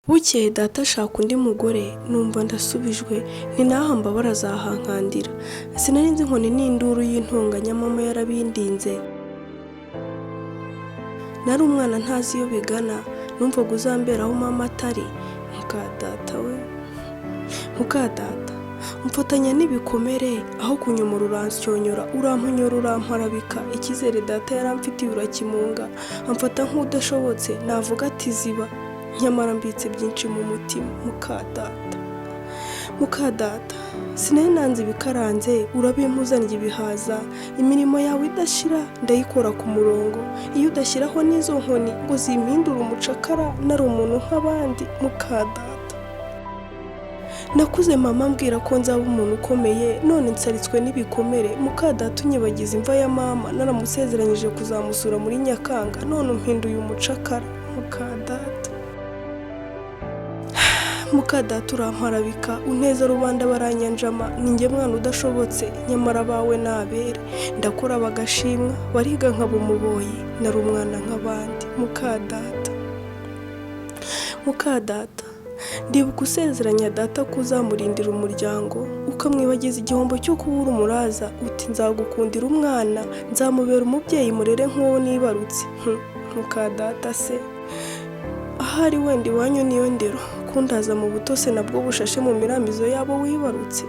Bukeye data ashaka undi mugore numva ndasubijwe ni naho mbabara azahankandira. Sinari nzi inkoni n'induru y'intonganya mama yarabindinze. Nari umwana ntazi iyo bigana, numvaga uzambera aho mama atari. Mukadata we, mukadata umfatanya n'ibikomere, aho kunyomora uransyonyora, uramponyora uramparabika. Icyizere data yaramfitiye urakimunga, amfata nk'udashobotse, navuga ati ziba, nyamara mbitse byinshi mu mutima. Mukadata sinari nanze ibikaranze, urabimpuzanira ibihaza. Imirimo yawe idashira ndayikora ku murongo, iyo udashyiraho n'izo nkoni ngo zimpindure umucakara, nari umuntu nk'abandi. Mukadata nakuze mama ambwira ko nzaba umuntu ukomeye, none nsaritswe n'ibikomere. Mukadata unyibagiza imva ya mama, naramusezeranyije kuzamusura muri Nyakanga, none umpinduye umucakara. Mukadata uramparabika, unteza rubanda baranyanjama. Ninjye mwana udashobotse, nyamara bawe nabere. Ndakora bagashimwa, bariga nkaba umuboyi, nari umwana nk'abandi. Mukadata ndibuka usezeranya data kuzamurindira umuryango, ukamwibagiza igihombo cyo kubura umuraza. Uti nzagukundira umwana, nzamubera umubyeyi murere nk'uwo nibarutse. Mukadata se, ahari wenda iwanyu niyo ndero, kundaza mu butose nabwo bushashe mu miramizo yabo wibarutse.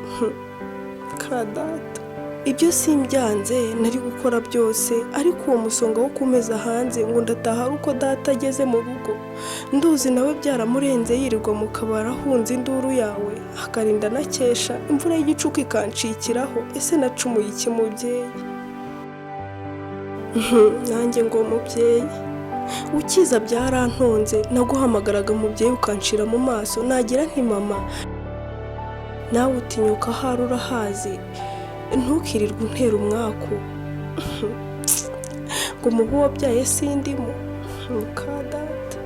Mukadata ibyo simbyanze, nari gukora byose, ariko uwo musonga wo kumeza hanze ngo ndataha ari uko data ageze mu rugo. Nduzi nawe byaramurenze, yirirwa mu kabari ahunze induru yawe, akarinda nakesha, imvura y'igicuku ikancikiraho. Ese nacumuye iki mubyeyi? Nanjye ngo mubyeyi ukiza byarantonze, naguhamagaraga mubyeyi ukanshira mu maso. Nagira nti mama nawe utinyuka, ahari urahazi, ntukirirwe untera umwaku ngo mubu wabyaye sindimo. Mukadata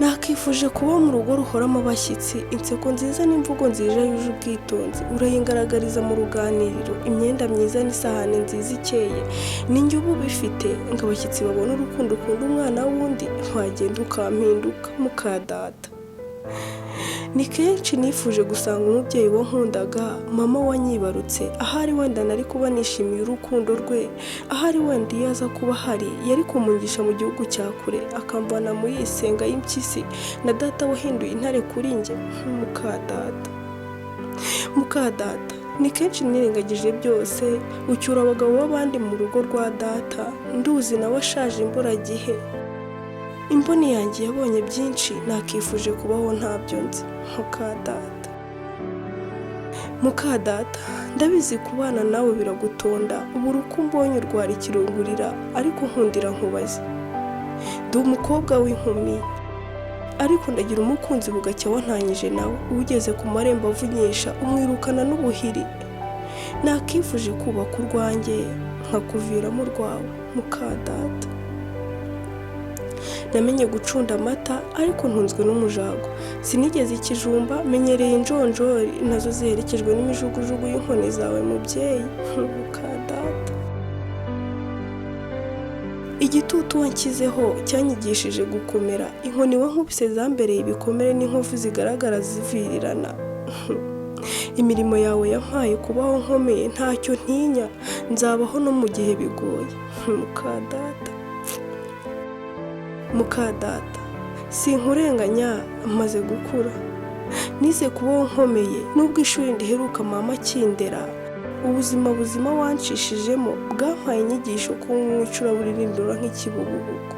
nakifuje kuba mu rugo ruhoramo abashyitsi, inseko nziza n'imvugo nziza yuje ubwitonzi. Urayingaragariza mu ruganiriro, imyenda myiza n'isahane nziza ikeye. Ninjye ubu bifite ngo abashyitsi babone urukundo ukunda umwana wundi, wagenda ukampinduka. Mukadata ni kenshi nifuje gusanga umubyeyi wankundaga, mama wanyibarutse. Ahari wenda nari kuba nishimiye urukundo rwe, ahari wenda iyo aza kuba hari yari kumungisha mu gihugu cya kure, akamvana muri iyi senga y'impyisi na data wahinduye intare kuri njye. Mukadata ni kenshi nirengagije byose, ucyura abagabo b'abandi mu rugo rwa data. Nduzi nawe ashaje imburagihe, imboni yanjye yabonye byinshi, nakifuje kubaho ntabyo nzi. Mukadata ndabizi kubana nawe biragutonda, ubura uko umbonye urwara ikirungurira, ariko nkundira nkubaze. Ndi umukobwa w'inkumi, ariko ndagira umukunzi bugacya wantanyije nawe. Ugeze ku marembo avunyisha, umwirukana n'ubuhiri. Nakifuje kubaka urwanjye, nkakuviramo urwawe. Mukadata namenye gucunda amata, ariko ntunzwe n'umujago. Sinigeze ikijumba, menyereye injonjori, nazo ziherekejwe n'imijugujugu y'inkoni zawe mubyeyi. Mukadata igitutu wanshyizeho cyanyigishije gukomera. Inkoni wankubise zambereye ibikomere n'inkovu zigaragara zivirirana. Imirimo yawe yampaye kubaho nkomeye, ntacyo ntinya, nzabaho no mu gihe bigoye. Mukadata sinkurenganya, maze gukura, nize kubaho nkomeye. Nubwo ishuri ndiheruka mama akindera, ubuzima buzima wanshishijemo bwampaye inyigisho ko mwicuraburirindura nk'ikibugubugu.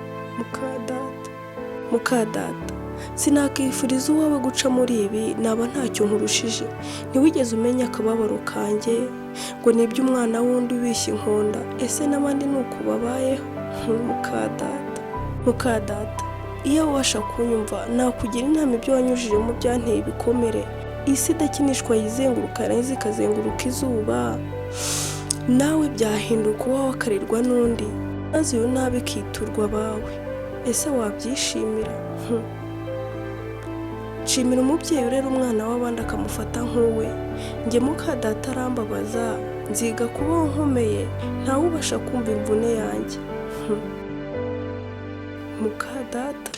Mukadata sinakifuriza uwawe guca muri ibi, naba ntacyo nkurushije. Ntiwigeze umenya akababaro kanjye, ngo nibyo umwana wundi ubishye inkonda. Ese n'abandi nuko babayeho? Mukadata iyo wabasha kunyumva, nakugira inama ibyo wanyujijemo byanteye ibikomere. Isi idakinishwa yizenguruka yarangiza ikazenguruka izuba, nawe byahinduka uwawe akarirwa n'undi, maze iyo nabi ikiturwa abawe. Ese wabyishimira? Nshimira umubyeyi urera umwana w'abandi akamufata nk'uwe. Njye Mukadata arambabaza, nziga kubaho nkomeye, ntawe ubasha kumva imvune yanjye. Mukadata